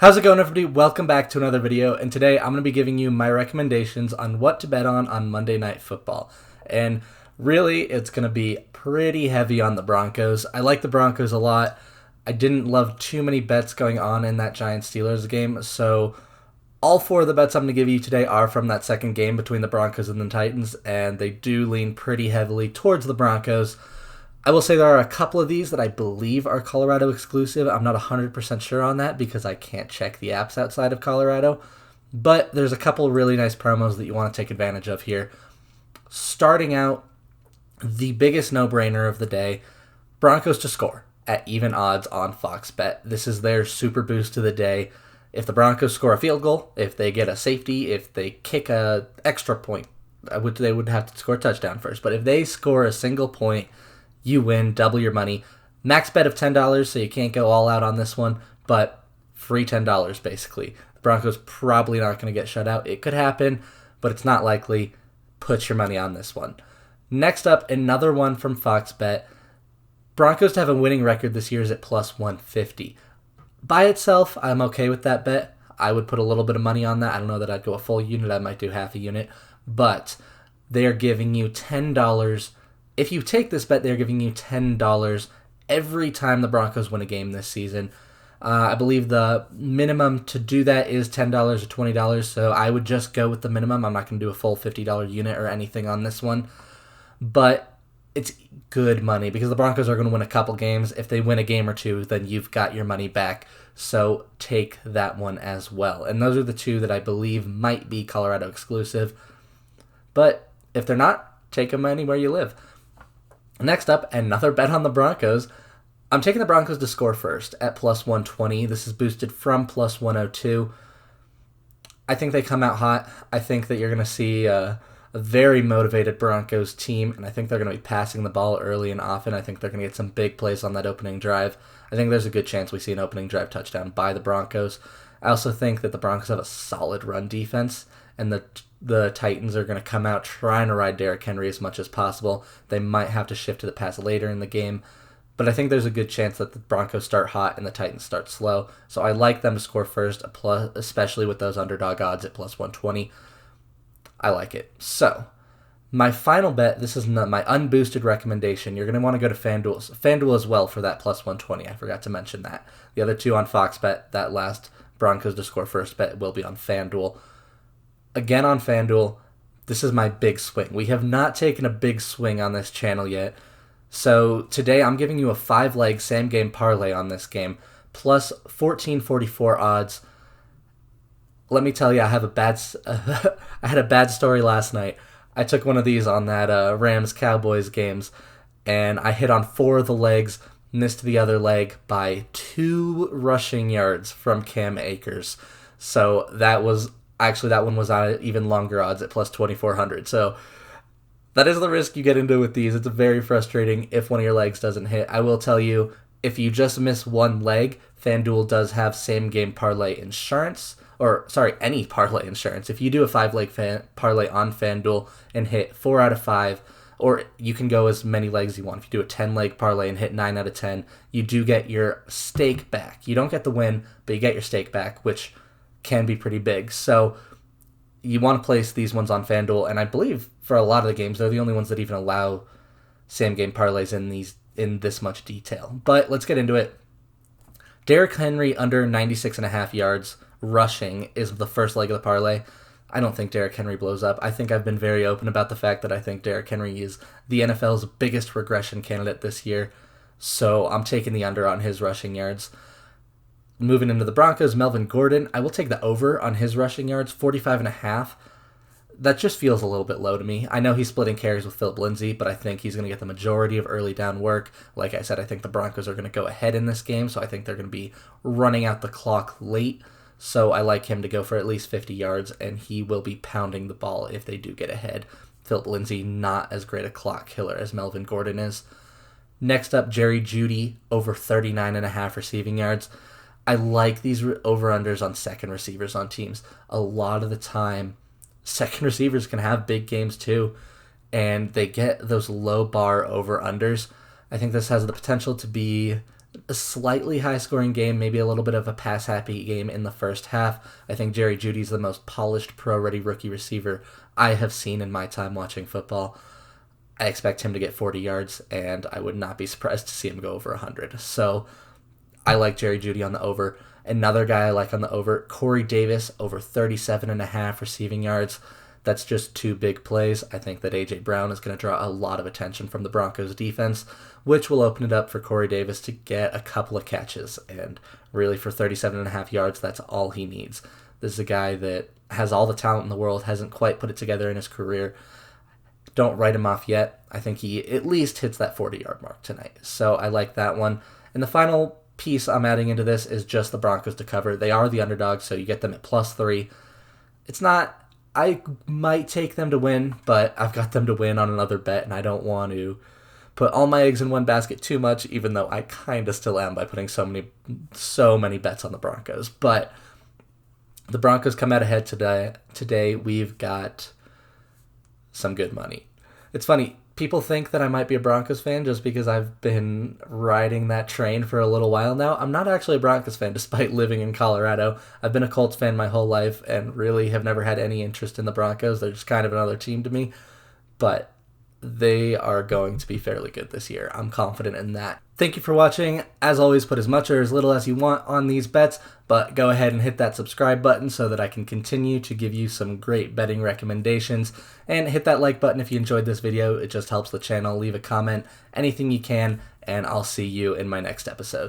How's it going, everybody? Welcome back to another video, and today I'm going to be giving you my recommendations on what to bet on Monday Night Football. And really, it's going to be pretty heavy on the Broncos. I like the Broncos a lot. I didn't love too many bets going on in that Giants-Steelers game, so all four of the bets I'm going to give you today are from that second game between the Broncos and the Titans, and they do lean pretty heavily towards the Broncos. I will say there are a couple of these that I believe are Colorado exclusive. I'm not 100% sure on that because I can't check the apps outside of Colorado. But there's a couple of really nice promos that you want to take advantage of here. Starting out, the biggest no-brainer of the day, Broncos to score at even odds on Fox Bet. This is their super boost to the day. If the Broncos score a field goal, if they get a safety, if they kick a extra point, they would have to score a touchdown first. But if they score a single point, you win, double your money. Max bet of $10, so you can't go all out on this one, but free $10 basically. The Broncos probably not going to get shut out. It could happen, but it's not likely. Put your money on this one. Next up, another one from Fox Bet. Broncos to have a winning record this year is at plus 150. By itself, I'm okay with that bet. I would put a little bit of money on that. I don't know that I'd go a full unit. I might do half a unit. But they are giving you $10. If you take this bet, they're giving you $10 every time the Broncos win a game this season. I believe the minimum to do that is $10 or $20, so I would just go with the minimum. I'm not going to do a full $50 unit or anything on this one. But it's good money because the Broncos are going to win a couple games. If they win a game or two, then you've got your money back. So take that one as well. And those are the two that I believe might be Colorado exclusive. But if they're not, take them anywhere you live. Next up, another bet on the Broncos. I'm taking the Broncos to score first at plus 120. This is boosted from plus 102. I think they come out hot. I think that you're going to see a very motivated Broncos team, and I think they're going to be passing the ball early and often. I think they're going to get some big plays on that opening drive. I think there's a good chance we see an opening drive touchdown by the Broncos. I also think that the Broncos have a solid run defense, and the Titans are going to come out trying to ride Derrick Henry as much as possible. They might have to shift to the pass later in the game, but I think there's a good chance that the Broncos start hot and the Titans start slow. So I like them to score first, especially with those underdog odds at plus 120. I like it. So my final bet, this is my unboosted recommendation. You're going to want to go to FanDuel as well for that plus 120. I forgot to mention that. The other two on Fox Bet, that last Broncos to score first bet will be on FanDuel. Again on FanDuel, this is my big swing. We have not taken a big swing on this channel yet. So today I'm giving you a 5-leg same-game parlay on this game, plus 1444 odds. Let me tell you, I had a bad story last night. I took one of these on that Rams-Cowboys games, and I hit on 4 of the legs, missed the other leg by 2 rushing yards from Cam Akers. So that one was on even longer odds at plus 2,400. So that is the risk you get into with these. It's very frustrating if one of your legs doesn't hit. I will tell you, if you just miss one leg, FanDuel does have same-game parlay insurance. Any parlay insurance. If you do a 5-leg parlay on FanDuel and hit 4 out of 5, or you can go as many legs you want. If you do a 10-leg parlay and hit 9 out of 10, you do get your stake back. You don't get the win, but you get your stake back, which can be pretty big. So you want to place these ones on FanDuel, and I believe for a lot of the games, they're the only ones that even allow same-game parlays in this much detail. But let's get into it. Derrick Henry under 96.5 yards rushing is the first leg of the parlay. I don't think Derrick Henry blows up. I think I've been very open about the fact that I think Derrick Henry is the NFL's biggest regression candidate this year, so I'm taking the under on his rushing yards. Moving into the Broncos, Melvin Gordon, I will take the over on his rushing yards, 45.5. That just feels a little bit low to me. I know he's splitting carries with Philip Lindsay, but I think he's going to get the majority of early down work. Like I said, I think the Broncos are going to go ahead in this game, so I think they're going to be running out the clock late. So I like him to go for at least 50 yards, and he will be pounding the ball if they do get ahead. Philip Lindsay, not as great a clock killer as Melvin Gordon is. Next up, Jerry Jeudy, over 39.5 receiving yards. I like these over-unders on second receivers on teams. A lot of the time, second receivers can have big games too, and they get those low bar over-unders. I think this has the potential to be a slightly high-scoring game, maybe a little bit of a pass-happy game in the first half. I think Jerry Jeudy's the most polished, pro-ready rookie receiver I have seen in my time watching football. I expect him to get 40 yards, and I would not be surprised to see him go over 100. So I like Jerry Jeudy on the over. Another guy I like on the over, Corey Davis, over 37.5 receiving yards. That's just two big plays. I think that A.J. Brown is going to draw a lot of attention from the Broncos defense, which will open it up for Corey Davis to get a couple of catches. And really, for 37.5 yards, that's all he needs. This is a guy that has all the talent in the world, hasn't quite put it together in his career. Don't write him off yet. I think he at least hits that 40-yard mark tonight. So I like that one. And the final piece I'm adding into this is just the Broncos to cover. They are the underdogs, so you get them at +3. It's not... I might take them to win, but I've got them to win on another bet, and I don't want to put all my eggs in one basket too much, even though I kind of still am by putting so many bets on the Broncos. But the Broncos come out ahead today. Today we've got some good money. It's funny. People think that I might be a Broncos fan just because I've been riding that train for a little while now. I'm not actually a Broncos fan, despite living in Colorado. I've been a Colts fan my whole life and really have never had any interest in the Broncos. They're just kind of another team to me. But they are going to be fairly good this year. I'm confident in that. Thank you for watching. As always, put as much or as little as you want on these bets, but go ahead and hit that subscribe button so that I can continue to give you some great betting recommendations. And hit that like button if you enjoyed this video. It just helps the channel. Leave a comment, anything you can, and I'll see you in my next episode.